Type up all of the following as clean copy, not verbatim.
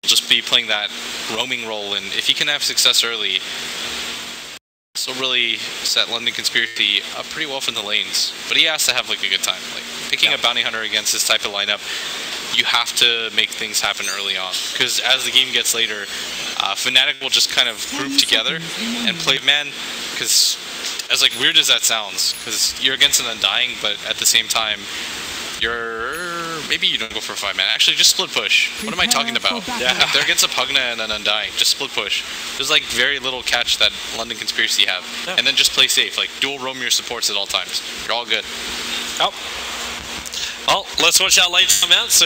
just be playing that roaming role, and if he can have success early, this will really set London Conspiracy up pretty well from the lanes. But he has to have like a good time. Like picking a bounty hunter against this type of lineup, you have to make things happen early on, because as the game gets later, Fnatic will just kind of group together and play man. Because as like weird as that sounds, because you're against an Undying, but at the same time, maybe you don't go for a 5-man. Actually, just split push. What am I talking about? Yeah, if they're against a Pugna and an Undying, just split push. There's like very little catch that London Conspiracy have, and then just play safe. Like dual roam your supports at all times. You're all good. Oh. Well, let's watch our late come out, so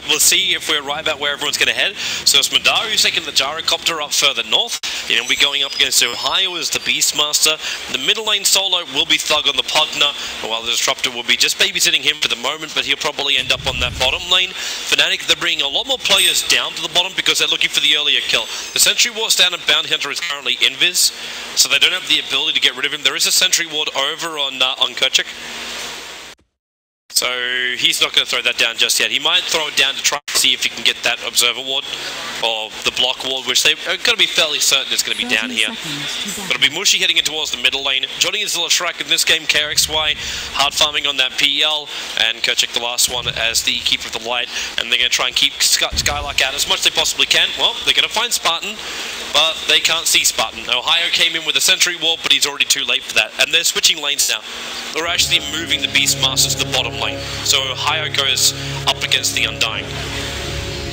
we'll see if we're right about where everyone's going to head. So it's Madara who's taking the gyrocopter up further north, and we'll be going up against Ohio as the Beastmaster. The middle lane solo will be Thug on the Pugna, while the Disruptor will be just babysitting him for the moment, but he'll probably end up on that bottom lane. Fnatic, they're bringing a lot more players down to the bottom because they're looking for the earlier kill. The Sentry Ward's down and Bounty Hunter is currently invis, so they don't have the ability to get rid of him. There is a Sentry Ward over on Kerchak. So he's not going to throw that down just yet. He might throw it down to try to see if he can get that Observer Ward or the Block Ward, which they're going to be fairly certain is going to be down here. But it'll be Mushi heading in towards the middle lane. Johnny is the Shrek in this game, KXY, hard farming on that PL, and Kerchak the last one as the Keeper of the Light. And they're going to try and keep Skylark out as much as they possibly can. Well, they're going to find Spartan, but they can't see Spartan. Ohio came in with a Sentry Ward, but he's already too late for that. And they're switching lanes now. They're actually moving the Beastmasters to the bottom lane. So Ohio goes up against the Undying.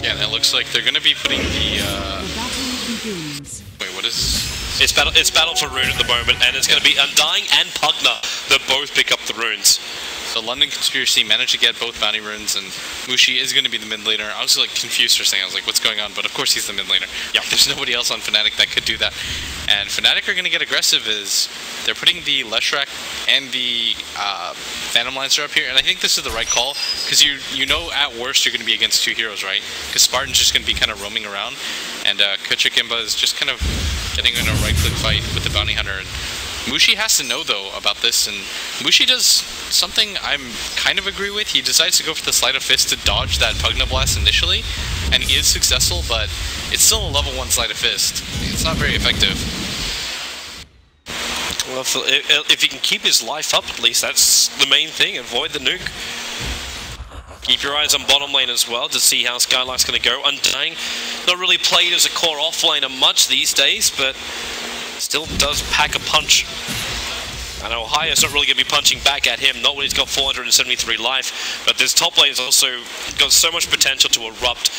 Yeah, and it looks like they're going to be putting the... Wait, what is... It's battle for rune at the moment, and it's going to be Undying and Pugna that both pick up the runes. So London Conspiracy managed to get both bounty runes, and Mushi is going to be the mid laner. I was like confused for a second. I was like, what's going on? But of course he's the mid laner. Yeah, there's nobody else on Fnatic that could do that. And Fnatic are going to get aggressive as they're putting the Leshrac and the Phantom Lancer up here. And I think this is the right call, because you know at worst you're going to be against two heroes, right? Because Spartan's just going to be kind of roaming around, and Kerchak Imba is just kind of getting in a right-click fight with the bounty hunter. And Mushi has to know, though, about this, and Mushi does something I'm kind of agree with. He decides to go for the Sleight of Fist to dodge that Pugna Blast initially, and he is successful, but it's still a level 1 Sleight of Fist. It's not very effective. Well, if he can keep his life up, at least, that's the main thing. Avoid the nuke. Keep your eyes on bottom lane as well to see how Skylark's going to go. Undying, not really played as a core offlaner much these days, but still does pack a punch. And Ohio's not really going to be punching back at him, not when he's got 473 life, but this top lane has also got so much potential to erupt.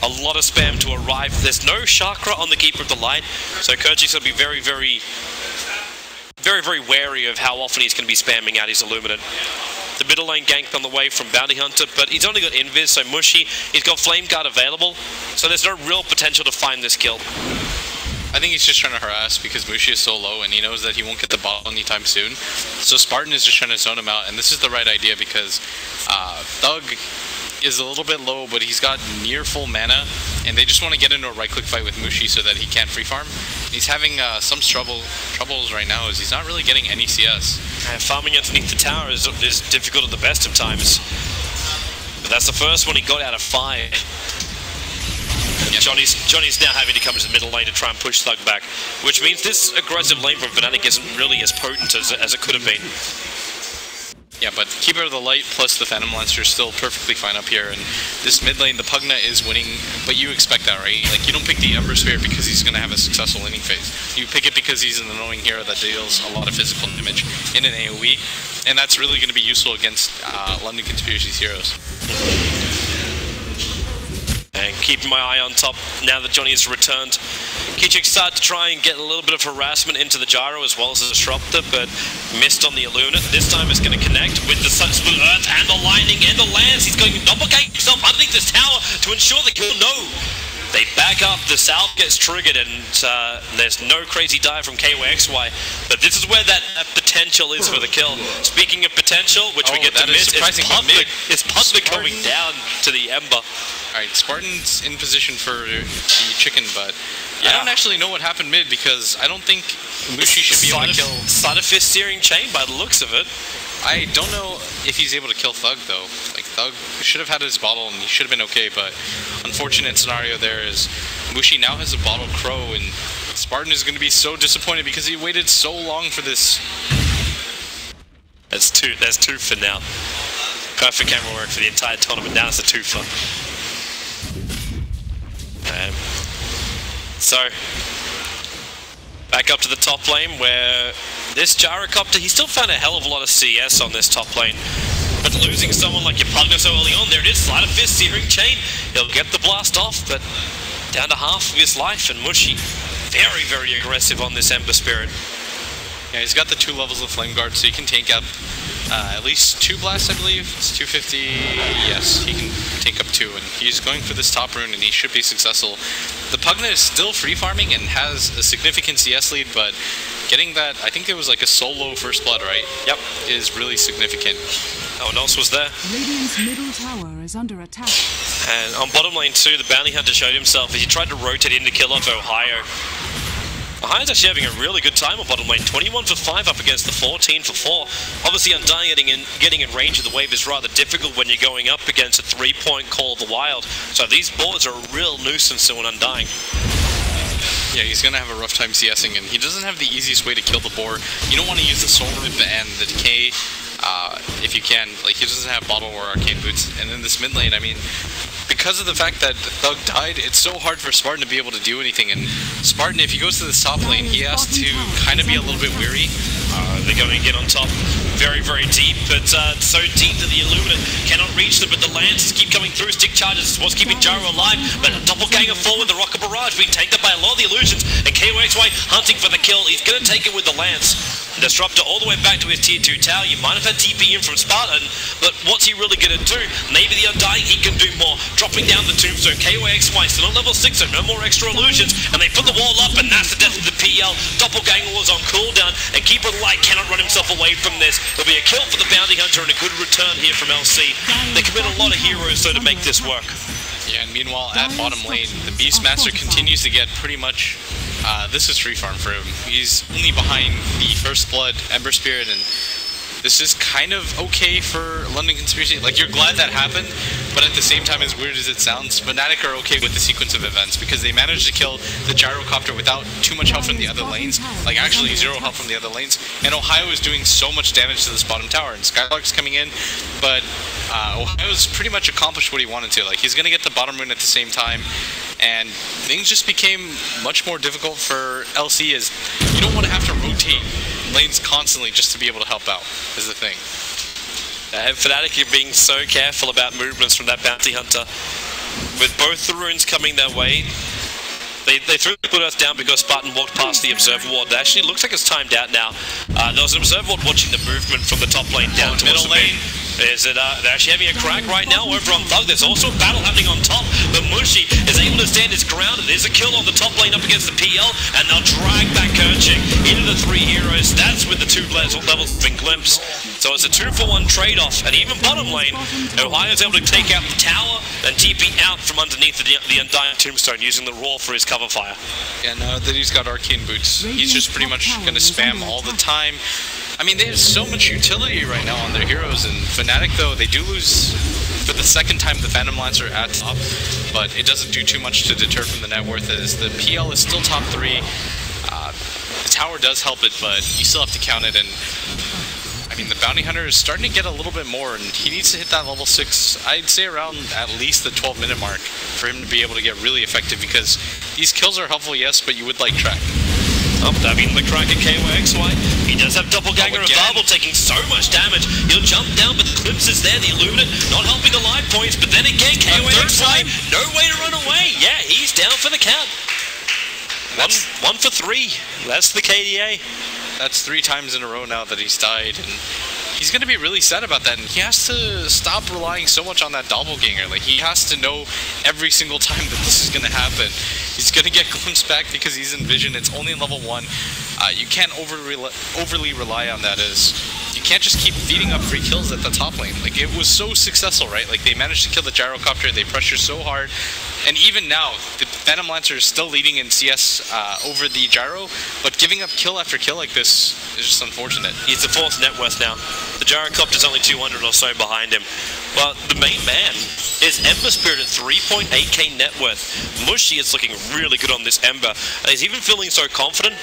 A lot of spam to arrive. There's no chakra on the Keeper of the Light, so Kerchak's going to be very, very wary of how often he's going to be spamming out his Illuminate. The middle lane ganked on the way from Bounty Hunter, but he's only got Invis, so Mushi, he's got Flame Guard available, so there's no real potential to find this kill. I think he's just trying to harass because Mushi is so low and he knows that he won't get the ball anytime soon. So Spartan is just trying to zone him out, and this is the right idea because Thug is a little bit low, but he's got near full mana, and they just want to get into a right-click fight with Mushi so that he can't free farm. He's having some troubles right now as he's not really getting any CS. Farming underneath the tower is difficult at the best of times, but that's the first one he got out of 5. Johnny's now having to come to the middle lane to try and push Thug back, which means this aggressive lane from Fnatic isn't really as potent as it could have been. Yeah, but Keeper of the Light plus the Phantom Lancer is still perfectly fine up here, and this mid lane, the Pugna is winning, but you expect that, right? Like, you don't pick the Ember Sphere because he's going to have a successful laning phase. You pick it because he's an annoying hero that deals a lot of physical damage in an AoE, and that's really going to be useful against London Conspiracy's heroes. And keeping my eye on top now that Johnny has returned. Kerchak started to try and get a little bit of harassment into the gyro as well as the disruptor, but missed on the Illuminate. This time it's going to connect with the Split Earth and the Lightning and the Lance. He's going to duplicate himself underneath this tower to ensure the kill. No! They back up, the salve gets triggered, and there's no crazy dive from KYXY. But this is where that potential is for the kill. Speaking of potential, which we get to miss, it's Pugna going down to the Ember. Alright, Spartan's in position for the chicken, but I don't actually know what happened mid because I don't think Mushi should be able to kill... Sleight of Fist Searing Chain by the looks of it. I don't know if he's able to kill Thug though. Like, Thug should have had his bottle and he should have been okay, but unfortunate scenario there is Mushi now has a bottle crow, and Spartan is going to be so disappointed because he waited so long for this. That's two for now. Perfect camera work for the entire tournament. Now it's a twofer. So, back up to the top lane where this Gyrocopter, he still found a hell of a lot of CS on this top lane. But losing someone like your Pugna so early on, there it is, Sleight of Fist, Searing Chain. He'll get the blast off, but down to half of his life, and Mushi very, very aggressive on this Ember Spirit. Yeah, he's got the 2 levels of Flame Guard, so he can tank up at least 2 blasts, I believe. It's 250. Yes, he can tank up 2, and he's going for this top rune, and he should be successful. The Pugna is still free farming and has a significant CS lead, but getting that, I think it was like a solo first blood, right? Yep. Is really significant. No one else was there. Radiant's middle tower is under attack. And on bottom lane too, the Bounty Hunter showed himself as he tried to rotate in to kill off Ohio. Ohio's actually having a really good time on bottom lane. 21 for 5 up against the 14 for 4. Obviously, Undying getting in range of the wave is rather difficult when you're going up against a 3-point Call of the Wild. So these boards are a real nuisance to an Undying. Yeah, he's going to have a rough time CSing, and he doesn't have the easiest way to kill the boar. You don't want to use the Soul Rip and the Decay if you can. Like, he doesn't have Bottle or Arcane Boots. And in this mid lane, I mean, because of the fact that Thug died, it's so hard for Spartan to be able to do anything. And Spartan, if he goes to this top lane, he has to kind of be a little bit weary. They're going to get on top very, very deep, but so deep that the Illuminate cannot reach them, but the Lances keep coming through. Stick charges is what's keeping Gyro alive, but Doppelganger forward, the Rocket Barrage being tanked up by a lot of the Illusions, and KOXY hunting for the kill. He's going to take it with the Lance. Disruptor all the way back to his tier 2 tower. You might have had TP in from Spartan, but what's he really going to do? Maybe the Undying, he can do more. Dropping down the Tombstone, KOXY still on level 6, so no more extra illusions, and they put the wall up, and that's the death of the PL. Doppelganger was on cooldown, and Keeper of the Light cannot run himself away from this. There'll be a kill for the Bounty Hunter and a good return here from LC. They commit a lot of heroes, though, to make this work. Yeah, and meanwhile, at bottom lane, the Beastmaster continues to get pretty much... this is free farm for him. He's only behind the First Blood, Ember Spirit, and this is kind of okay for London Conspiracy. Like, you're glad that happened, but at the same time, as weird as it sounds, Fnatic are okay with the sequence of events because they managed to kill the Gyrocopter without too much help from the other lanes. Like, actually, 0 help from the other lanes. And Ohio is doing so much damage to this bottom tower, and Skylark's coming in, but Ohio's pretty much accomplished what he wanted to. Like, he's going to get the bottom rune at the same time, and things just became much more difficult for LC as you don't want to have to rotate lanes constantly just to be able to help out, is the thing. Fnatic are being so careful about movements from that Bounty Hunter. With both the runes coming their way, they threw the Blue Earth down because Spartan walked past the Observer Ward. It actually looks like it's timed out now. There was an Observer Ward watching the movement from the top lane down to middle lane. They're actually having a crack right now over on Thug. There's also a battle happening on top, but Mushi is able to stand his ground. There's a kill on the top lane up against the PL, and they'll drag back Kerching into the 3 heroes. That's with the 2 levels of Glimpse. So it's a 2-for-1 trade-off, and even bottom lane, Ohio's able to take out the tower and TP out from underneath the Undying Tombstone using the Roar for his cover fire. Yeah, now that he's got Arcane Boots, he's just pretty much going to spam all the time. I mean, they have so much utility right now on their heroes, and Fnatic, though, they do lose for the second time the Phantom Lancer at top, but it doesn't do too much to deter from the net worth, as the PL is still top 3. The tower does help it, but you still have to count it, and I mean, the Bounty Hunter is starting to get a little bit more, and he needs to hit that level 6, I'd say around at least the 12-minute mark for him to be able to get really effective, because these kills are helpful, yes, but you would like track. Oh, I mean, the crack at KOXY. He does have Doppelganger available, taking so much damage. He'll jump down, but the Glimpse is there. The Illuminate not helping the life points, but then again, KOXY, no way to run away. Yeah, he's down for the count. One for 3. That's the KDA. That's 3 times in a row now that he's died, and he's going to be really sad about that, and he has to stop relying so much on that Doppelganger. Like, he has to know every single time that this is going to happen. He's going to get glimpsed back because he's in Vision. It's only in level 1. You can't overly rely on that, as you can't just keep feeding up free kills at the top lane. Like, it was so successful, right? Like, they managed to kill the Gyrocopter, they pressure so hard, and even now, the Phantom Lancer is still leading in CS over the Gyro, but giving up kill after kill like this is just unfortunate. He's the 4th net worth now. The Gyrocopter's only 200 or so behind him. But the main man is Ember Spirit at 3.8k net worth. Mushy is looking really good on this Ember, and he's even feeling so confident.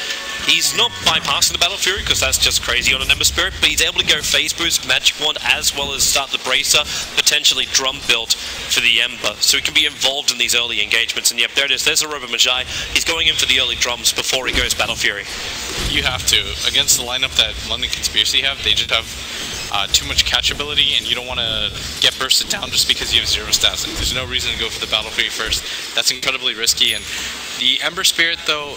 He's not bypassing the Battle Fury, because that's just crazy on an Ember Spirit, but he's able to go Phase Boost, Magic Wand, as well as start the Bracer, potentially Drum build for the Ember, so he can be involved in these early engagements. And yep, there it is, there's a Robo Magi. He's going in for the early drums before he goes Battle Fury. You have to. Against the lineup that London Conspiracy have, they just have too much catch ability, and you don't want to get bursted down just because you have 0 stats. Like, there's no reason to go for the Battle Fury first. That's incredibly risky, and the Ember Spirit, though,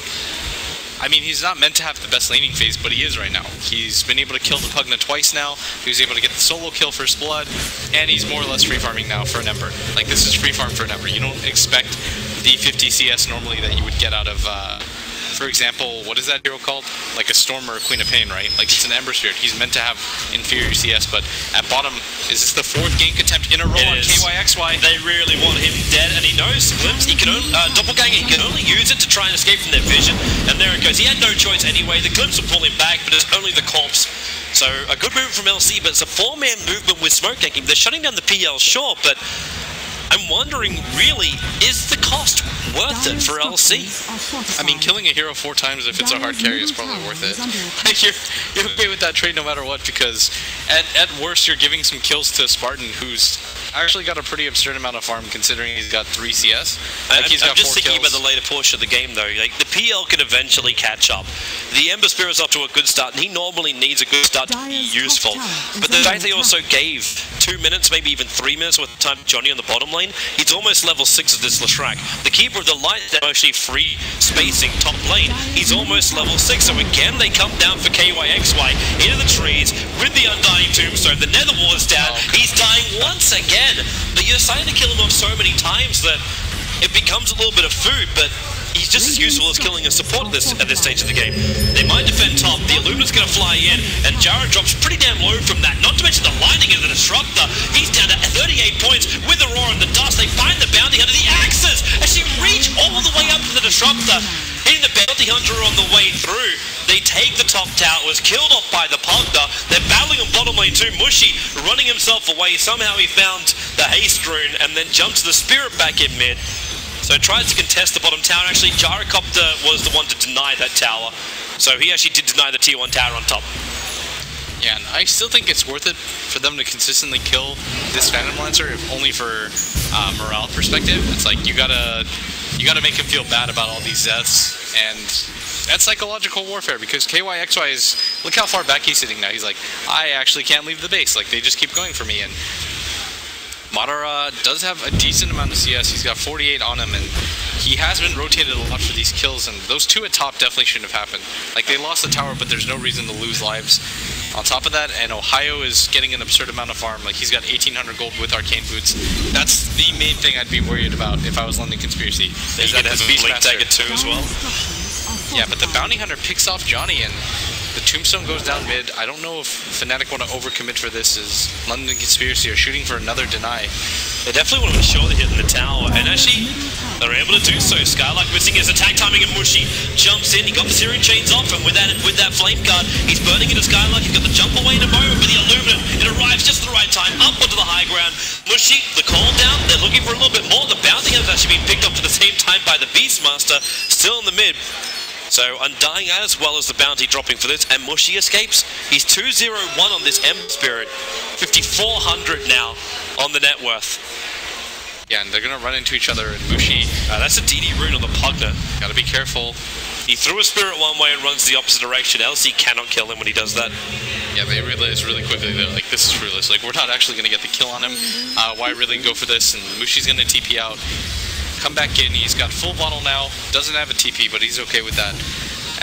I mean, he's not meant to have the best laning phase, but he is right now. He's been able to kill the Pugna twice now. He was able to get the solo kill First Blood, and he's more or less free farming now for an Ember. Like, this is free farm for an Ember. You don't expect the 50 CS normally that you would get out of, for example, what is that hero called? Like a Storm or a Queen of Pain, right? Like, it's an Ember Spirit. He's meant to have inferior CS, but at bottom, is this the 4th gank attempt in a row on KYXY? They really want him dead, and he knows Glimpse. He can only, Doppelganger, he can only use it to try and escape from their vision, and there it goes. He had no choice anyway. The Glimpse will pull him back, but it's only the corpse. So, a good movement from LC, but it's a 4-man movement with smoke ganking. They're shutting down the PL, sure, but I'm wondering, really, is the cost worth it for LC? I mean, killing a hero 4 times if it's a hard carry is probably worth it. You're okay with that trade no matter what, because at worst you're giving some kills to Spartan, who's actually got a pretty absurd amount of farm considering he's got 3 CS. Like, he's got I'm just 4 thinking kills. about the later portion of the game though. Like, the PL can eventually catch up. The Ember Spirit's off to a good start, and he normally needs a good start to be useful. But the fact they also gave 2 minutes, maybe even 3 minutes worth of time to Johnny on the bottom lane, he's almost level 6 of this Leshrac. The Keeper of the Light, they're actually free spacing top lane. He's almost level 6, so again they come down for KYXY into the trees with the Undying Tombstone. The Nether Ward's down. He's dying once again, but you're starting to kill him off so many times that it becomes a little bit of food, but he's just as useful as killing a support at this stage of the game. They might defend top, the Illumina's going to fly in, and Jara drops pretty damn low from that, not to mention the lining of the Disruptor. He's down to 38 points with Aurora and the Dust. They find the Bounty Hunter, the Axes, as she reach all the way up to the Disruptor, hitting the Bounty Hunter on the way through. They take the top tower, was killed off by the Pugna. They're battling on bottom lane too. Mushy running himself away. Somehow he found the Haste Rune and then jumps the Spirit back in mid. So tries to contest the bottom tower. Actually, Gyrocopter was the one to deny that tower. So he actually did deny the tier 1 tower on top. Yeah, and I still think it's worth it for them to consistently kill this Phantom Lancer, if only for morale perspective. It's like, you gotta make him feel bad about all these deaths, and that's psychological warfare, because KYXY is, look how far back he's sitting now. He's like, I actually can't leave the base. Like, they just keep going for me, and Madara does have a decent amount of CS. He's got 48 on him, and he has been rotated a lot for these kills, and those 2 at top definitely shouldn't have happened. Like, they lost the tower, but there's no reason to lose lives. On top of that, and Ohio is getting an absurd amount of farm. Like, he's got 1800 gold with Arcane Boots. That's the main thing I'd be worried about if I was London Conspiracy. Is that this Blink Dagger too as well? Yeah, but the Bounty Hunter picks off Johnny, and the Tombstone goes down mid. I don't know if Fnatic want to overcommit for this, as London Conspiracy are shooting for another deny. They definitely want to ensure they're hitting the tower, and actually, they're able to do so. Skylark missing his attack timing, and Mushy jumps in. He got the Searing Chains off, and with that Flame Guard, he's burning into Skylark. He's got the jump away in a moment, but the Illuminate, it arrives just at the right time, up onto the high ground. Mushy, the call down, they're looking for a little bit more. The Bounty has actually been picked up at the same time by the Beastmaster, still in the mid. So Undying as well as the Bounty dropping for this, and Mushy escapes. He's 2-0-1 on this Ember Spirit. 5,400 now on the net worth. Yeah, and they're going to run into each other, and Mushy... that's a DD rune on the Pugna. Gotta be careful. He threw a Spirit one way and runs the opposite direction. LC cannot kill him when he does that. Yeah, they realize really quickly that, like, this is fruitless. Like, we're not actually going to get the kill on him. Why really go for this? And Mushy's going to TP out. Come back in, he's got full bottle now, doesn't have a TP, but he's okay with that.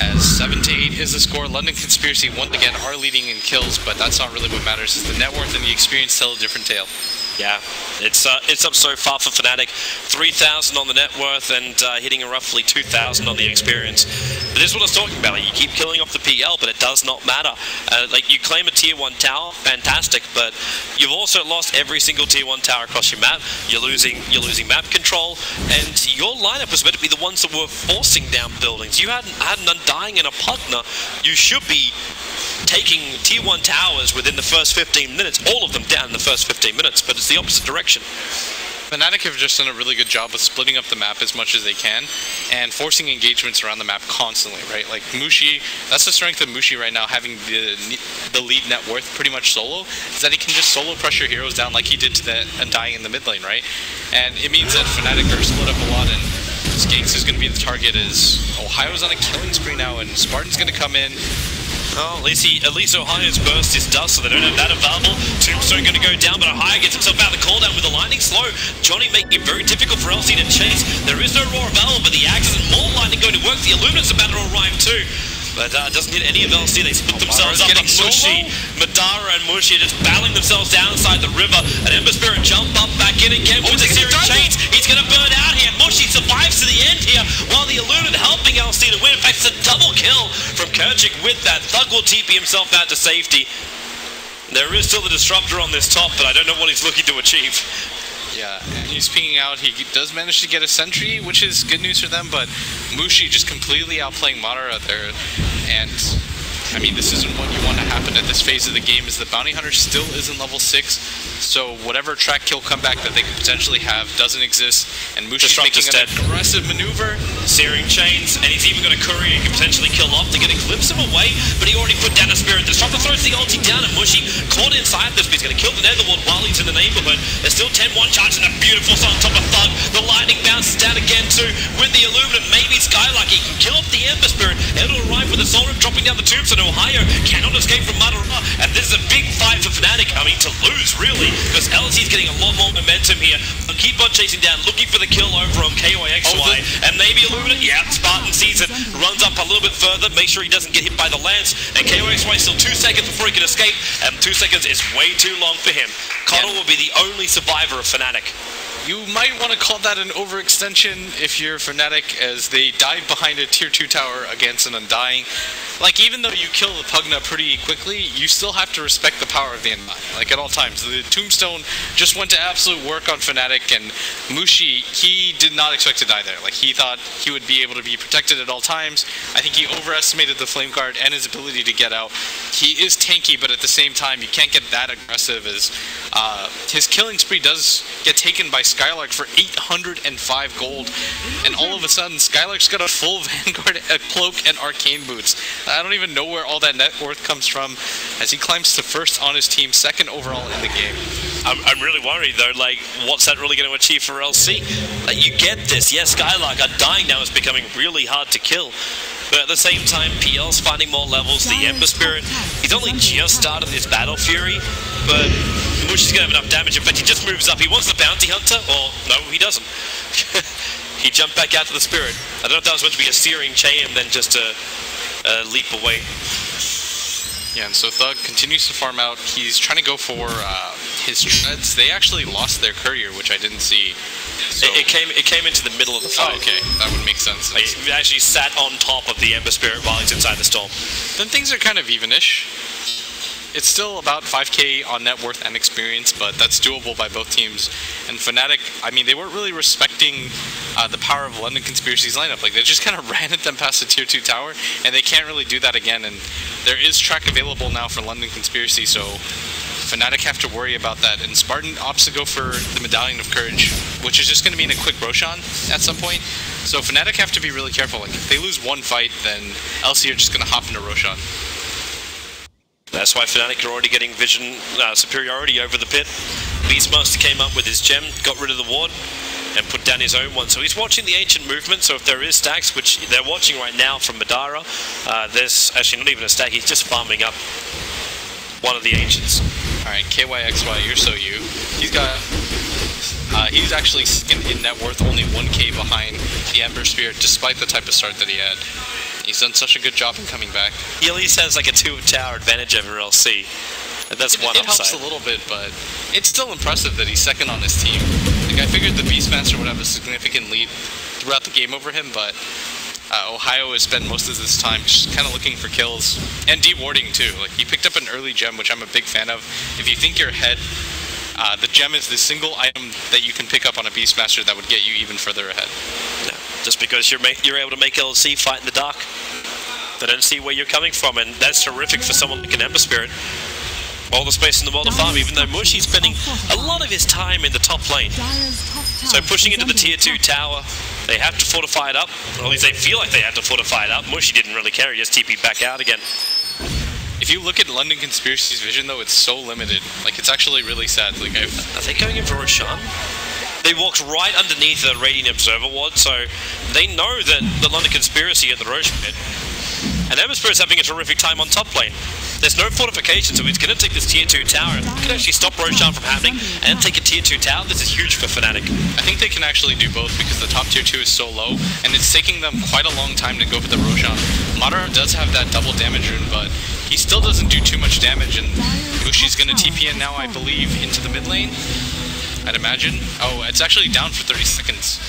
As 7-8 is the score. London Conspiracy once again are leading in kills, but that's not really what matters, is the net worth and the experience tell a different tale. Yeah, it's up so far for Fnatic. 3,000 on the net worth and hitting roughly 2,000 on the experience. But this is what I was talking about. Like, you keep killing off the PL, but it does not matter. Like, you claim a tier 1 tower, fantastic, but you've also lost every single tier 1 tower across your map. You're losing map control, and your lineup was meant to be the ones that were forcing down buildings. You had an Undying and a Pugna. You should be taking tier 1 towers within the first 15 minutes, all of them down in the first 15 minutes, but it's the opposite direction. Fnatic have just done a really good job of splitting up the map as much as they can and forcing engagements around the map constantly, right? Like Mushi, that's the strength of Mushi right now, having the lead net worth pretty much solo, is that he can just solo pressure heroes down like he did to the Undying in the mid lane, right? And it means that Fnatic are split up a lot, and Skanks is going to be the target as Ohio's on a killing spree now, and Spartan's going to come in. Oh, at least Ohio's burst is dust, so they don't have that available. Tombstone going to go down, but Ohio gets himself out of the cooldown with the lightning slow. Johnny making it very difficult for LC to chase. There is no roar available, but the axe isn't more lightning going to work. The Illuminate's about to arrive too. But doesn't hit any of LC. They split themselves up. Mushi, Madara and Mushi are just battling themselves down inside the river. And Ember Spirit jump up back in again with the series chains. He's going to burn out here. Mushi survives to the end here, while the Illuminate helping LC to win. In fact, it's a double kill from Kerchik with that. Thug will TP himself out to safety. There is still the Disruptor on this top, but I don't know what he's looking to achieve. Yeah, and he's pinging out. He does manage to get a sentry, which is good news for them, but Mushi just completely outplaying Madara there. And I mean, this isn't what you want to happen at this phase of the game, is the Bounty Hunter still isn't level 6, so whatever track kill comeback that they could potentially have doesn't exist, and Mushi's making an aggressive maneuver. Searing chains, and he's even got a courier he can potentially kill off to get a glimpse of him away, but he already put down a Spirit. The Disruptor throws the ulti down, and Mushi caught inside this, but he's going to kill the Netherworld while he's in the neighborhood. There's still 10-1 charge and a beautiful shot on top of Thug. The lightning bounces down again too with the Illuminate. Maybe Skylark, he can kill off the Ember Spirit. It'll arrive with the Soul Rip dropping down the Tombstone. Ohio cannot escape from Madara, and this is a big fight for Fnatic. I mean, to lose really, because LC's getting a lot more momentum here. They'll keep on chasing down, looking for the kill over on KYXY, and maybe Illuminate. Yeah, Spartan sees it, runs up a little bit further, make sure he doesn't get hit by the lance, and KYXY still 2 seconds before he can escape, and 2 seconds is way too long for him. Connell will be the only survivor of Fnatic. You might want to call that an overextension if you're Fnatic, as they dive behind a tier 2 tower against an Undying. Like, even though you kill the Pugna pretty quickly, you still have to respect the power of the Undying, like at all times. The Tombstone just went to absolute work on Fnatic, and Mushi, he did not expect to die there. Like, he thought he would be able to be protected at all times. I think he overestimated the Flame Guard and his ability to get out. He is tanky, but at the same time, you can't get that aggressive, as his killing spree does get taken by Skylark for 805 gold, and all of a sudden Skylark's got a full Vanguard, a cloak, and arcane boots. I don't even know where all that net worth comes from, as he climbs to first on his team, second overall in the game. I'm really worried though, like, what's that really going to achieve for LC? Like, you get this, yes, Skylark, Undying now is becoming really hard to kill, but at the same time, PL's finding more levels. The Ember Spirit, he's only just started his Battle Fury, but Mushi's going to have enough damage. In fact, he just moves up. He wants the Bounty Hunter, or no, he doesn't. He jumped back out to the Spirit. I don't know if that was meant to be a Searing Chain and then just a leap away. Yeah, and so Thug continues to farm out. He's trying to go for his treads. They actually lost their courier, which I didn't see. So it came into the middle of the fight. Oh, okay, that would make sense. Like, he actually sat on top of the Ember Spirit while he's inside the storm. Then things are kind of even-ish. It's still about 5k on net worth and experience, but that's doable by both teams. And Fnatic, I mean, they weren't really respecting the power of London Conspiracy's lineup. Like, they just kind of ran at them past the tier 2 tower, and they can't really do that again. And there is track available now for London Conspiracy, so Fnatic have to worry about that. And Spartan opts to go for the Medallion of Courage, which is just going to mean a quick Roshan at some point. So Fnatic have to be really careful. Like, if they lose one fight, then LC are just going to hop into Roshan. That's why Fnatic are already getting vision superiority over the pit. Beastmaster came up with his gem, got rid of the ward, and put down his own one. So he's watching the ancient movement, so if there is stacks, which they're watching right now from Madara, there's actually not even a stack, he's just farming up one of the ancients. Alright, KYXY, you're so you. He's got... he's actually in net worth only 1k behind the Ember Spirit, despite the type of start that he had. He's done such a good job in coming back. He at least has like a 2-tower advantage over LC. And that's one upside. It helps a little bit, but it's still impressive that he's second on his team. Like, I figured the Beastmaster would have a significant lead throughout the game over him, but Ohio has spent most of this time just kind of looking for kills and de-warding too. Like, he picked up an early gem, which I'm a big fan of. If you think you're ahead, the gem is the single item that you can pick up on a Beastmaster that would get you even further ahead. No, just because you're able to make LC fight in the dark. They don't see where you're coming from, and that's terrific for someone like an Ember Spirit. all the space in the world to farm, even though Mushi's spending a lot of his time in the top lane. So pushing into the tier 2 tower, they have to fortify it up, or at least they feel like they have to fortify it up. Mushi didn't really care, he just TP'd back out again. If you look at London Conspiracy's vision though, it's so limited. Like, it's actually really sad. Like, Are they going in for Roshan? They walked right underneath the Radiant Observer Ward, so they know that the London Conspiracy at the Roche pit. And Ember is having a terrific time on top lane. There's no fortification, so he's going to take this tier 2 tower. If he can actually stop Roshan from happening and take a tier 2 tower, this is huge for Fnatic. I think they can actually do both because the top tier 2 is so low, and it's taking them quite a long time to go for the Roshan. Madara does have that double damage rune, but he still doesn't do too much damage, and Mushi's going to TP in now, I believe, into the mid lane. I'd imagine. Oh, it's actually down for 30 seconds.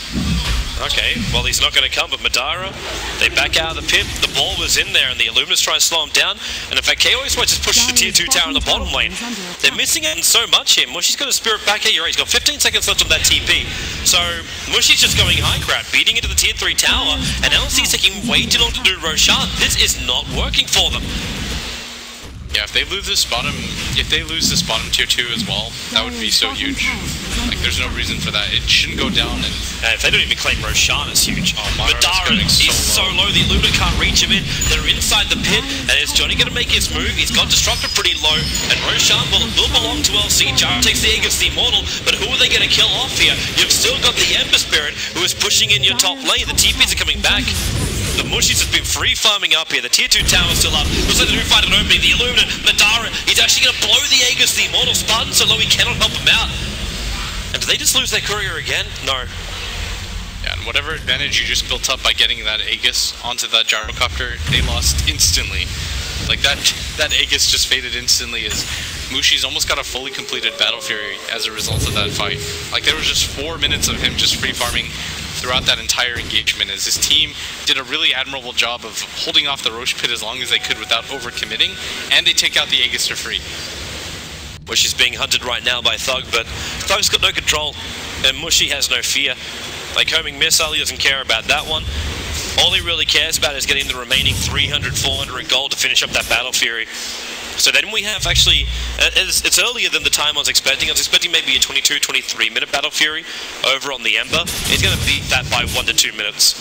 Okay, well he's not going to come, but Madara, they back out of the pit, the ball was in there, and the Illuminus try to slow him down, and in fact KOX just pushes the tier 2 tower in the bottom lane. They're missing out on so much here. Mushi's got a Spirit back here, you're right, he's got 15 seconds left on that TP. So Mushi's just going high crap, beating into the tier 3 tower, and LC's taking way too long to do Roshan. This is not working for them. Yeah, if they lose this bottom tier 2 as well, that would be so huge. Like, there's no reason for that. It shouldn't go down, and if they don't even claim Roshan, it's huge. Oh, Madara is so low, the Illumina can't reach him in. They're inside the pit, and is Johnny going to make his move? He's got Disruptor pretty low, and Roshan will belong to LC. Jaro takes the Aegis, the Immortal, but who are they going to kill off here? You've still got the Ember Spirit, who is pushing in your top lane. The TPs are coming back. The Mushi's has been free farming up here. The tier 2 tower is still up. Looks like the fight an opening. The Illumina, Madara, he's actually going to blow the Aegis, the Immortal. Spartan so low he cannot help him out. And do they just lose their courier again? No. Yeah, and whatever advantage you just built up by getting that Aegis onto that gyrocopter, they lost instantly. Like, that Aegis just faded instantly as Mushi's almost got a fully completed Battle Fury as a result of that fight. Like, there was just 4 minutes of him just free farming throughout that entire engagement as his team did a really admirable job of holding off the Roche pit as long as they could without overcommitting, and they take out the Aegis for free. Mushi's being hunted right now by Thug, but Thug's got no control, and Mushi has no fear. Like, homing missile, he doesn't care about that one. All he really cares about is getting the remaining 300, 400 in gold to finish up that Battle Fury. So then we have actually, it's earlier than the time I was expecting. I was expecting maybe a 22, 23 minute Battle Fury over on the Ember. He's going to beat that by 1 to 2 minutes.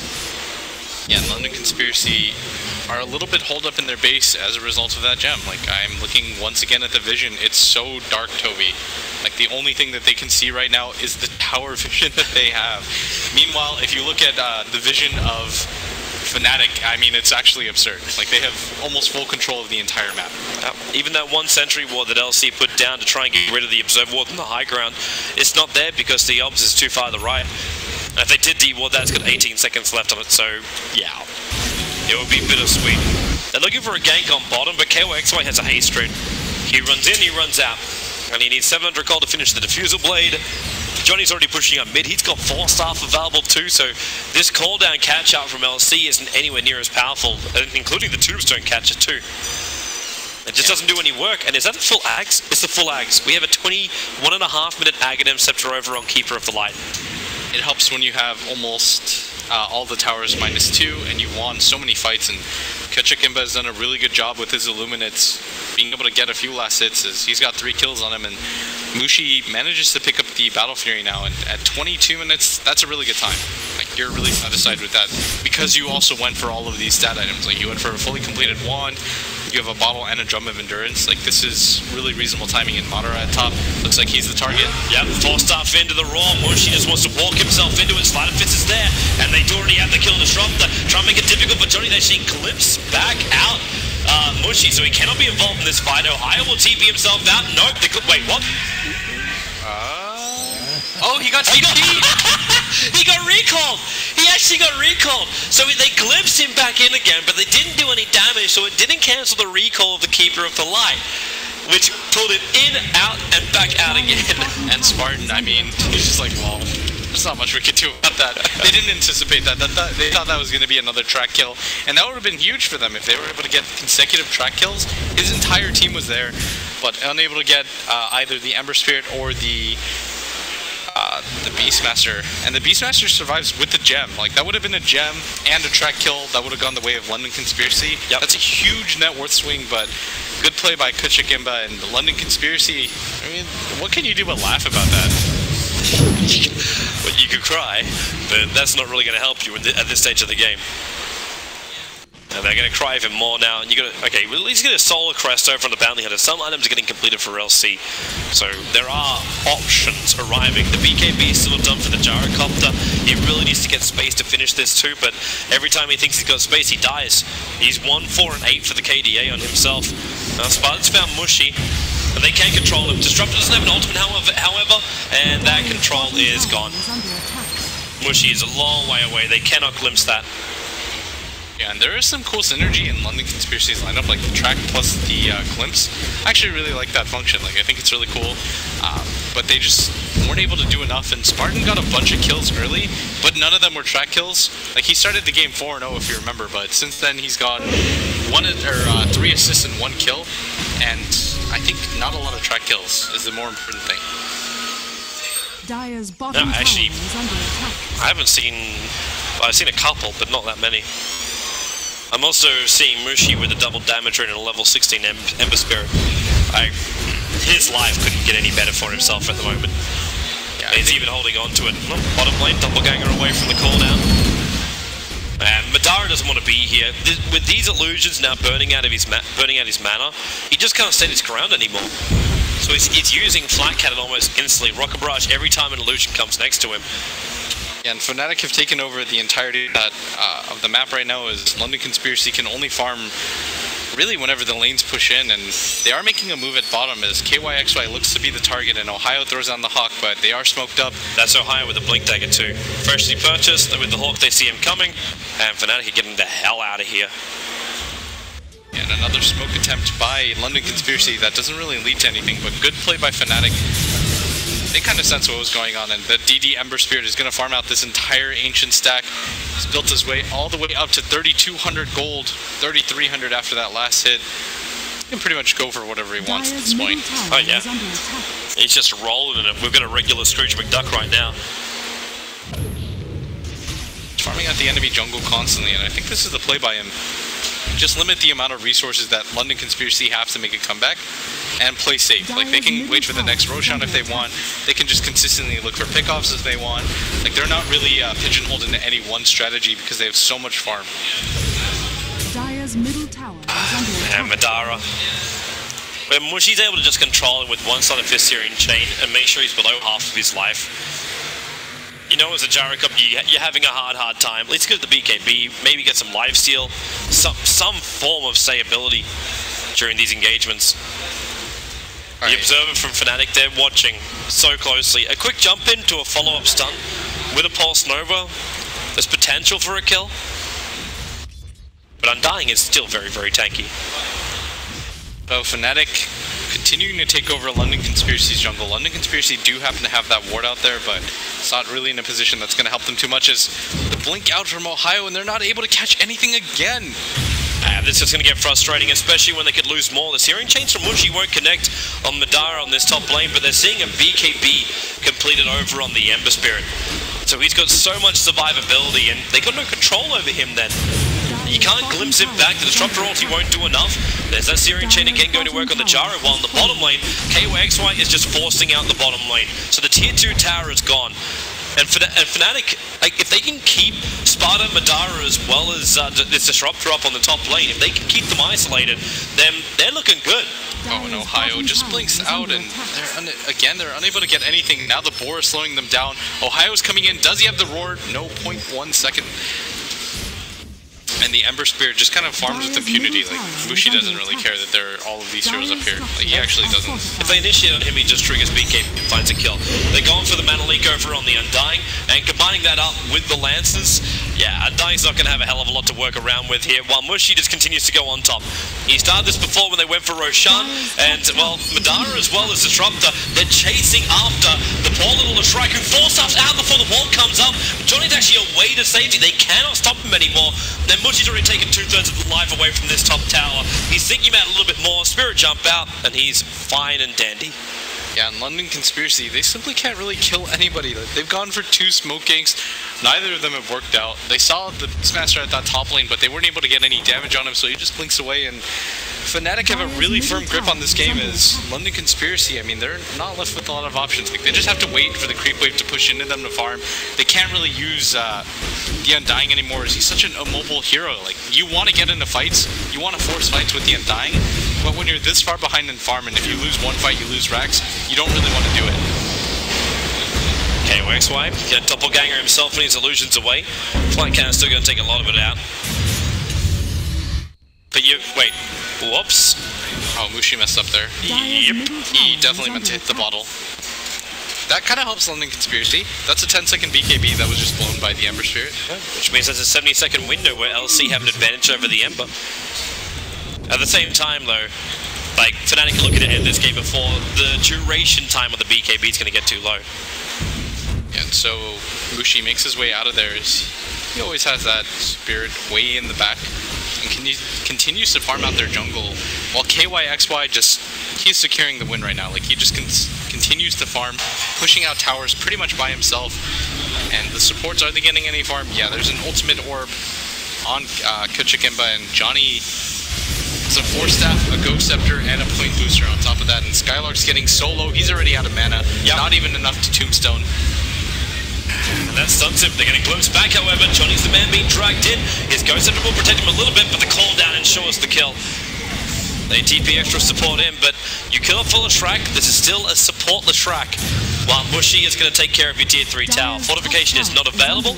Yeah, and London Conspiracy are a little bit holed up in their base as a result of that gem. Like, I'm looking once again at the vision. It's so dark, Toby. Like, the only thing that they can see right now is the tower vision that they have. Meanwhile, if you look at the vision of Fnatic, I mean, it's actually absurd. Like, they have almost full control of the entire map. Even that one sentry ward that LC put down to try and get rid of the observer ward on the high ground, it's not there because the obs is too far to the right. And if they did de-ward that, it's got 18 seconds left on it, so yeah, it would be bittersweet. They're looking for a gank on bottom, but KOXY has a haste rune. He runs in, he runs out, and he needs 700 gold to finish the Diffusal Blade. Johnny's already pushing up mid. He's got 4 staff available too, so this call-down catch-up from LC isn't anywhere near as powerful, including the Tombstone catcher too. It just doesn't do any work. And is that the full Ags? It's the full Ags. We have a 21.5 minute Aghanim Scepter over on Keeper of the Light. It helps when you have almost all the towers -2 and you won so many fights, and Kachikimba has done a really good job with his Illuminates being able to get a few last hits as he's got 3 kills on him, and Mushi manages to pick up the Battle Fury now, and at 22 minutes, that's a really good time. Like, you're really satisfied with that because you also went for all of these stat items. Like, you went for a fully completed wand, you have a bottle and a drum of endurance. Like, this is really reasonable timing, in Madara at top. Looks like he's the target. Yep, 4 staff into the raw. Mushi just wants to walk himself into it. Slider Fist is there, and they already have the kill Disruptor. Try and make it difficult for Johnny. They actually glimpse back out Mushi, so he cannot be involved in this fight. Ohio will TP himself out. Nope, wait, what? Oh, he got TP'd! He got recalled! He actually got recalled! So they glimpsed him back in again, but they didn't do any damage, so it didn't cancel the recall of the Keeper of the Light, which pulled it in, out, and back out again. And Spartan, I mean, he's just like, well, there's not much we could do about that. They didn't anticipate that. They thought that was going to be another track kill, and that would have been huge for them if they were able to get consecutive track kills. His entire team was there, but unable to get either the Ember Spirit or the the Beastmaster, and the Beastmaster survives with the gem. Like, that would have been a gem and a track kill that would have gone the way of London Conspiracy. Yep. That's a huge net worth swing, but good play by Kuchikimba and the London Conspiracy. I mean, what can you do but laugh about that? Well, you could cry, but that's not really going to help you at this stage of the game. And they're going to cry even more now, and you got to, okay, we'll at least get a solar crest over from the bounty hunter. Some items are getting completed for LC, so there are options arriving. The BKB is still done for the Gyrocopter. He really needs to get space to finish this too, but every time he thinks he's got space, he dies. He's 1, 4, and 8 for the KDA on himself. Now Spartan's found Mushy, and they can't control him. Disruptor doesn't have an ultimate, however, and that control is gone. Mushy is a long way away. They cannot glimpse that. Yeah, and there is some cool synergy in London Conspiracy's lineup, like the track plus the glimpse. I actually really like that function. Like, I think it's really cool, but they just weren't able to do enough. And Spartan got a bunch of kills early, but none of them were track kills. Like, he started the game 4-0 if you remember, but since then he's got 3 assists and 1 kill, and I think not a lot of track kills is the more important thing. Dire's bottom no, actually, tower is under attack. I've seen a couple, but not that many. I'm also seeing Mushi with a double damage rate and a level 16 Ember Spirit. His life couldn't get any better for himself at the moment. Yeah, he's even holding on to it. Oh, bottom lane, doppelganger away from the cooldown. And Madara doesn't want to be here. With these illusions now burning out his mana, he just can't stand his ground anymore. So he's using Flat Cannon almost instantly. Rocket Barrage every time an illusion comes next to him. Yeah, and Fnatic have taken over the entirety of the map right now, as London Conspiracy can only farm really whenever the lanes push in, and they are making a move at bottom as KYXY looks to be the target, and Ohio throws on the Hawk, but they are smoked up. That's Ohio with a Blink Dagger too. Freshly purchased, with the Hawk they see him coming, and Fnatic are getting the hell out of here. And another smoke attempt by London Conspiracy that doesn't really lead to anything, but good play by Fnatic. They kind of sense what was going on, and the DD Ember Spirit is going to farm out this entire Ancient stack. He's built his way all the way up to 3,200 gold, 3,300 after that last hit. He can pretty much go for whatever he wants at this point. Oh yeah, he's just rolling in it. We've got a regular Scrooge McDuck right now. He's farming out the enemy jungle constantly, and I think this is the play by him. Just limit the amount of resources that London Conspiracy have to make a comeback, and play safe. Like, they can wait for the next Roshan if they want. They can just consistently look for pickoffs if they want. Like, they're not really pigeonholed into any one strategy because they have so much farm. Dire's middle tower is under attack. And Madara. When Mushi's able to just control him with one side of his Syrian chain and make sure he's below half of his life, you know, as a Gyrocopter, you're having a hard time. Let's go to the BKB, maybe get some lifesteal, some form of stability during these engagements. The observer from Fnatic, they're watching so closely. A quick jump in to a follow-up stun with a Pulse Nova. There's potential for a kill, but Undying is still very, very tanky. So Fnatic continuing to take over London Conspiracy's jungle. London Conspiracy do happen to have that ward out there, but it's not really in a position that's going to help them too much, as the blink out from Ohio, and they're not able to catch anything again. This is going to get frustrating, especially when they could lose more. The Syrian chains from Mushi won't connect on Madara on this top lane, but they're seeing a BKB completed over on the Ember Spirit. So he's got so much survivability, and they got no control over him then. You can't glimpse him back. The Disruptor ulti won't do enough. There's that Syrian chain again going to work on the Gyro, while in the bottom lane, KYXY is just forcing out the bottom lane. So the tier 2 tower is gone. And Fnatic, like, if they can keep Sparta, Madara, as well as this Disruptor up on the top lane, if they can keep them isolated, then they're looking good. Oh, and Ohio just blinks out, and they're unable to get anything. Now the Boar is slowing them down. Ohio's coming in. Does he have the roar? No, 0.1 second. And the Ember Spirit just kind of farms with impunity. Like, Mushi doesn't really care that there are all of these heroes up here. Like, he actually doesn't. If they initiate on him, he just triggers BK and finds a kill. They're going for the Mana Leak over on the Undying, and combining that up with the Lancers, yeah, Undying's not going to have a hell of a lot to work around with here, while Mushi just continues to go on top. He started this before when they went for Roshan, and, well, Madara as well as Disruptor, they're chasing after the poor little Shrike, who force us out before the wall comes up. Johnny's actually away to safety. They cannot stop him anymore. Then Mushi's already taken 2/3 of the life away from this top tower. He's thinking about it a little bit more. Spirit jump out, and he's fine and dandy. Yeah, and London Conspiracy, they simply can't really kill anybody. They've gone for 2 smoke ganks. Neither of them have worked out. They saw the Smasher at that top lane, but they weren't able to get any damage on him, so he just blinks away. And Fnatic have a really firm grip on this game as London Conspiracy. I mean, they're not left with a lot of options. Like, they just have to wait for the creep wave to push into them to farm. They can't really use the Undying anymore, as he's such an immobile hero. Like, you want to get into fights, you want to force fights with the Undying, but when you're this far behind in farm, and if you lose one fight, you lose Rax, you don't really want to do it. KYXY, got Doppelganger himself and his illusions away. Flight Cannon's still going to take a lot of it out. But you, wait, whoops. Oh, Mushi messed up there. Yep. He definitely meant to hit the bottle. That kind of helps London Conspiracy. That's a 10-second BKB that was just blown by the Ember Spirit. Yeah, which means there's a 70-second window where LC have an advantage over the Ember. At the same time, though, like, Fnatic are looking to end this game before the duration time of the BKB is going to get too low. And so Mushi makes his way out of there. He always has that spirit way in the back and continues to farm out their jungle, while KYXY he's securing the win right now. Like, he just continues to farm, pushing out towers pretty much by himself. And the supports, are they getting any farm? Yeah, there's an ultimate orb on Kuchikimba, and Johnny is a 4-staff, a Ghost Scepter, and a point booster on top of that. And Skylark's getting so low, he's already out of mana. Yep. Not even enough to Tombstone. And that stuns him. They're getting glimpsed back, however. Johnny's the man being dragged in. His Ghost Scepter will protect him a little bit, but the call down ensures the kill. They TP extra support in, but you kill it for Leshrac. This is still a support Leshrac, while Mushi is going to take care of your tier 3 tower. Fortification is not available,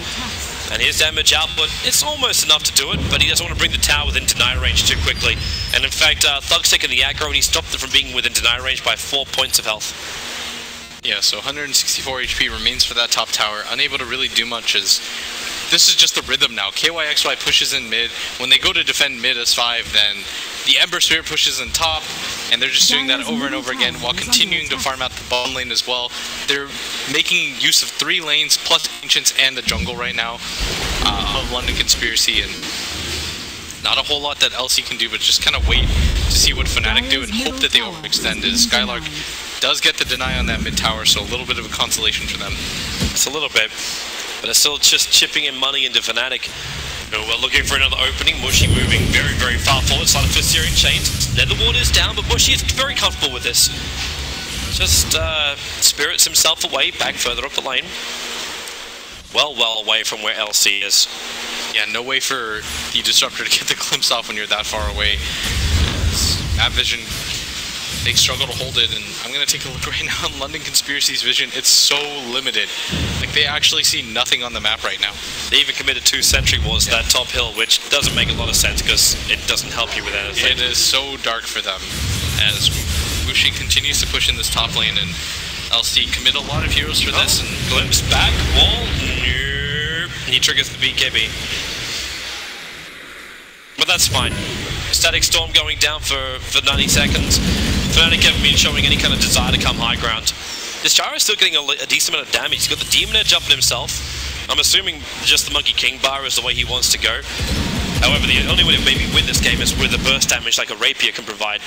and his damage output, it's almost enough to do it, but he doesn't want to bring the tower within deny range too quickly. And in fact, Thug's taken the aggro, and he stopped it from being within deny range by 4 points of health. Yeah, so 164 HP remains for that top tower, unable to really do much, as this is just the rhythm now. KYXY pushes in mid. When they go to defend mid as 5, then the Ember Spirit pushes in top, and they're just doing that over and over again while continuing to farm out the bottom lane as well. They're making use of 3 lanes plus Ancients and the jungle right now of London Conspiracy, and not a whole lot that LC can do, but just kind of wait to see what Fnatic do and hope that they overextend, as Skylark does get the deny on that mid tower, so a little bit of a consolation for them. It's a little bit, but it's still just chipping in money into Fnatic. You know, we're looking for another opening. Mushi moving very, very far forward. Side of Fist Searing Chains. Netherward is down, but Mushi is very comfortable with this. Just spirits himself away, back further up the lane. Well away from where LC is. Yeah, no way for the Disruptor to get the glimpse off when you're that far away. That vision, they struggle to hold it, and I'm going to take a look right now on London Conspiracy's vision. It's so limited. Like, they actually see nothing on the map right now. They even committed 2 sentry wards to that top hill, which doesn't make a lot of sense because it doesn't help you with anything. It is so dark for them, as Mushi continues to push in this top lane, and LC commit a lot of heroes for this, and glimpse back, wall, nope, and he triggers the BKB. But that's fine. Static Storm going down for 90 seconds. Fnatic haven't been showing any kind of desire to come high ground. This Gyro is still getting a decent amount of damage. He's got the Demon Edge up on himself. I'm assuming just the Monkey King bar is the way he wants to go. However, the only way to maybe win this game is with a burst damage like a Rapier can provide.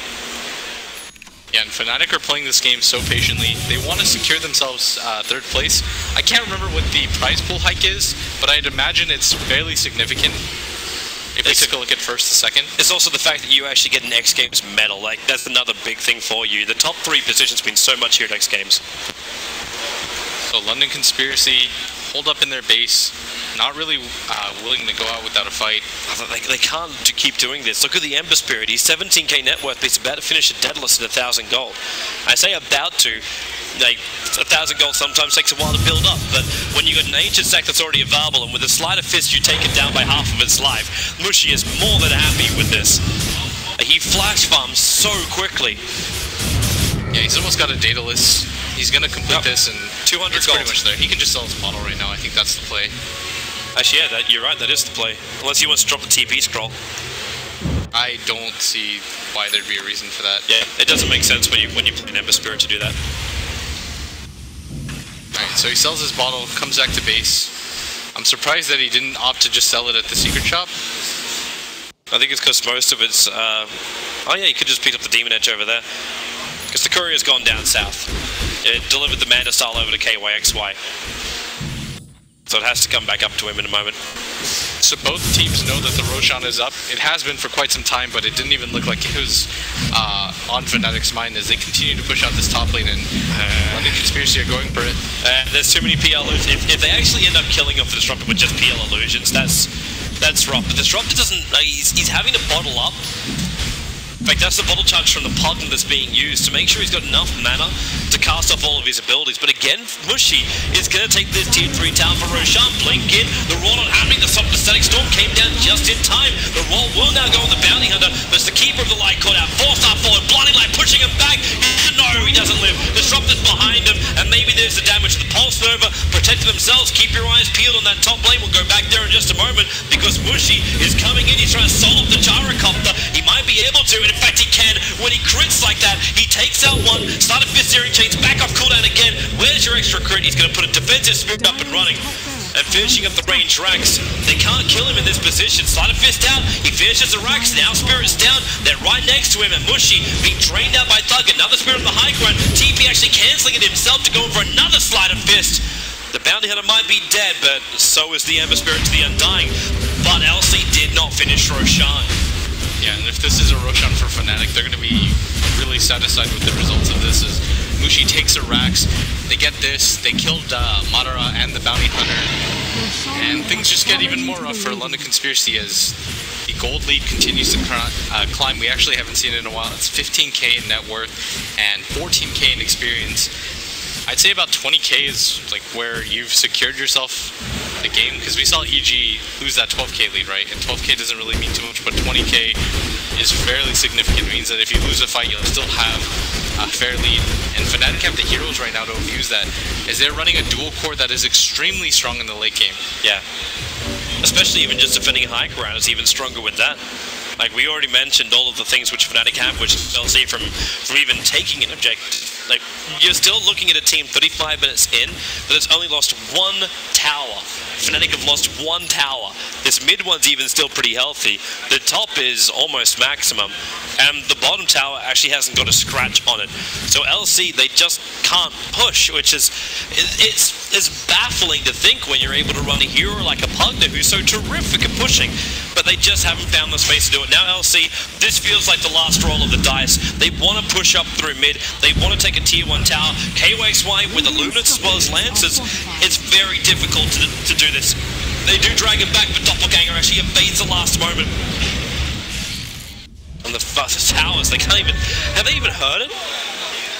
Yeah, and Fnatic are playing this game so patiently. They want to secure themselves 3rd place. I can't remember what the prize pool hike is, but I'd imagine it's fairly significant. If we took a look at 1st to 2nd. It's also the fact that you actually get an X Games medal. Like, that's another big thing for you. The top 3 positions mean so much here at X Games. So London Conspiracy hold up in their base, not really willing to go out without a fight. They can't keep doing this. Look at the Ember Spirit. He's 17k net worth, but he's about to finish a deadless at 1,000 gold. I say about to. Like, 1,000 gold sometimes takes a while to build up, but when you got an ancient stack that's already available, and with a sleight of fist you take it down by half of its life, Mushi is more than happy with this. He flash farms so quickly. Yeah, he's almost got a dataless. He's gonna complete this, and 200 it's gold. pretty much there. He can just sell his bottle right now. I think that's the play. Actually, yeah, you're right. That is the play. Unless he wants to drop the TP scroll. I don't see why there'd be a reason for that. Yeah, it doesn't make sense when you play an Ember Spirit to do that. Alright, so he sells his bottle, comes back to base. I'm surprised that he didn't opt to just sell it at the secret shop. I think it's because most of it's... oh yeah, you could just pick up the Demon Edge over there. because the courier's gone down south. It delivered the Manta style over to KYXY. So it has to come back up to him in a moment. So both teams know that the Roshan is up. It has been for quite some time, but it didn't even look like it was on Fnatic's mind as they continue to push out this top lane, and London Conspiracy are going for it. There's too many PL illusions. If they actually end up killing off the Disruptor with just PL illusions, that's rough. But the Disruptor doesn't... he's having to bottle up. In fact, that's the bottle charge from the Pugna that's being used to make sure he's got enough mana to cast off all of his abilities. But again, Mushi is going to take this tier 3 tower for Roshan. Blink in, the roll not happening, the Static Storm came down just in time. The roll will now go on the Bounty Hunter, but it's the Keeper of the Light caught out. 4-star forward, Blinding Light pushing him back. No, he doesn't live. Disruptor's behind him, and maybe there's the damage. The Pulse Nova protecting themselves. Keep your eyes peeled on that top lane. We'll go back there in just a moment because Mushi is coming in. He's trying to solve the Gyrocopter. He might be able to, and in fact he can. When he crits like that, he takes out one, started fist searing chains, back off cooldown again. Where's your extra crit? He's going to put a defensive spirit up and running. And finishing up the range Rax. They can't kill him in this position. Sleight of fist out. He finishes the Rax. Now Spirit's down. They're right next to him. And Mushi being drained out by Thug. Another Spirit on the high ground. TP actually cancelling it himself to go in for another Sleight of Fist. The Bounty Hunter might be dead, but so is the Ember Spirit to the Undying. But LC did not finish Roshan. Yeah, and if this is a Roshan for Fnatic, they're going to be really satisfied with the results of this. As Mushi takes a Rax, they get this, they killed Madara and the Bounty Hunter, and things just get even more rough for London Conspiracy as the gold lead continues to climb. We actually haven't seen it in a while. It's 15k in net worth and 14k in experience. I'd say about 20k is like where you've secured yourself the game, because we saw EG lose that 12k lead, right? And 12k doesn't really mean too much, but 20k is fairly significant. It means that if you lose a fight, you'll still have a fair lead. And Fnatic have the heroes right now to abuse that, as they're running a dual core that is extremely strong in the late game. Yeah. Especially even just defending high ground is even stronger with that. Like, we already mentioned all of the things which Fnatic have, which they'll see from even taking an objective. Like, you're still looking at a team 35 minutes in that has only lost one tower. Fnatic have lost one tower. This mid one's even still pretty healthy. The top is almost maximum, and the bottom tower actually hasn't got a scratch on it. So LC, they just can't push, which is it's baffling to think when you're able to run a hero like a Pugna who's so terrific at pushing, but they just haven't found the space to do it. Now LC, this feels like the last roll of the dice. They want to push up through mid. They want to take a tier 1 tower. KYXY with the Luminance as well as Lancers, it's very difficult to do this. They do drag him back, but Doppelganger actually evades the last moment. And the towers, they can't even... Have they even heard it?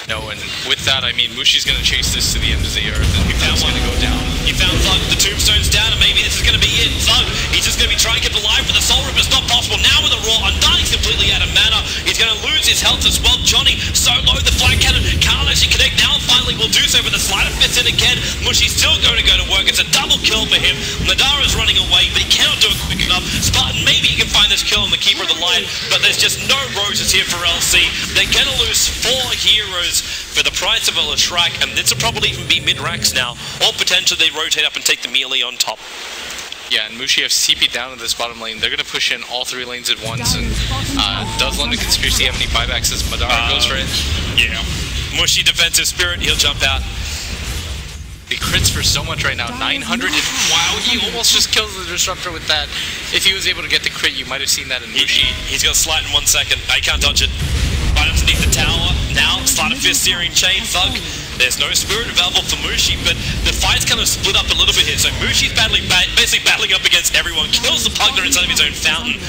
No, and with that, I mean, Mushi's going to chase this to the end of the earth, and he found one to go down. He found Thug, the tombstone's down, and maybe this is going to be it. Thug, he's just going to be trying to keep alive for the Soul Rip. It's not possible now with a Raw. Undying's completely out of mana. He's going to lose his health as well. Johnny, so low, the flank cannon can't actually connect. Now finally will do so, but the Sleight of Fist in again. Mushi's still going to go to work. It's a double kill for him. Nadara's running away, but he cannot do it quick enough. Spartan, maybe he can find this kill on the Keeper of the Light, but there's just no roses here for LC. They're going to lose 4 heroes for the price of a Latrak, and this will probably even be mid-racks now, or potentially they rotate up and take the melee on top. Yeah, and Mushi have CP'd down in this bottom lane. They're going to push in all 3 lanes at once, and does London Conspiracy have any buybacks as Madara goes for it? Yeah. Mushi defensive spirit, he'll jump out. He crits for so much right now, 900, and wow, he almost just kills the Disruptor with that. If he was able to get the crit, you might have seen that in Mushi. He's got a slide in 1 second. I can't dodge it. Right underneath the tower. Now, Sleight of Fist, Searing Chain, Thug. There's no spirit available for Mushi, but the fight's kind of split up a little bit here. So Mushi's basically battling up against everyone. Kills the Pugna inside of his own fountain.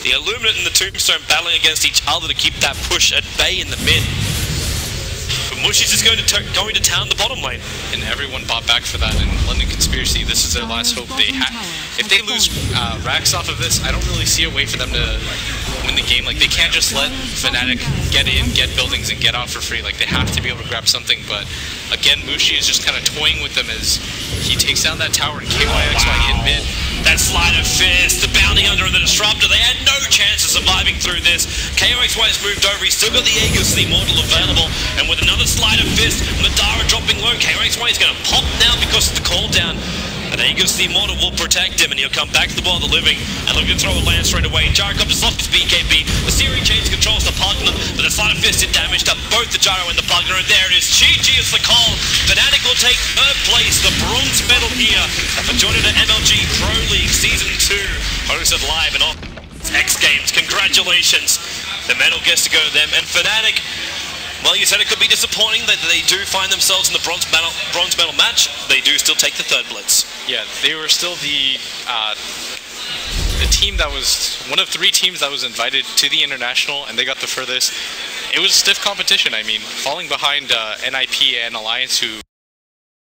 The Illuminate and the Tombstone battling against each other to keep that push at bay in the mid. But Mushi's just going to town the bottom lane. And everyone bought back for that. And London Conspiracy, this is their last hope. If they lose racks off of this, I don't really see a way for them to win the game. Like, they can't just let Fnatic get in, get buildings, and get out for free. Like, they have to be able to grab something. But again, Mushi is just kind of toying with them as he takes down that tower and KYXY in mid. That Sleight of Fist, the Bounty Hunter and the Disruptor, they had no chance of surviving through this. KYXY has moved over, he's still got the Aegis, the Immortal available, and with another Sleight of Fist, Madara dropping low, KYXY is going to pop now because of the call down. And then you can see Mortal will protect him, and he'll come back to the World of the Living and look to throw a land straight away. Gyrocopter just lost his BKB. The Searing change controls the Pugner, but the Sleight of Fist did damage to both the Gyro and the Pugner, and there it is. GG is the call. Fnatic will take third place, the bronze medal here for JoinDOTA MLG Pro League Season 2, hosted live and on X Games. Congratulations. The medal gets to go to them, and Fnatic, well, you said it could be disappointing that they do find themselves in the bronze medal match. They do still take the third blitz. Yeah, they were still the team that was one of 3 teams that was invited to the international, and they got the furthest. It was stiff competition. I mean, falling behind NIP and Alliance, who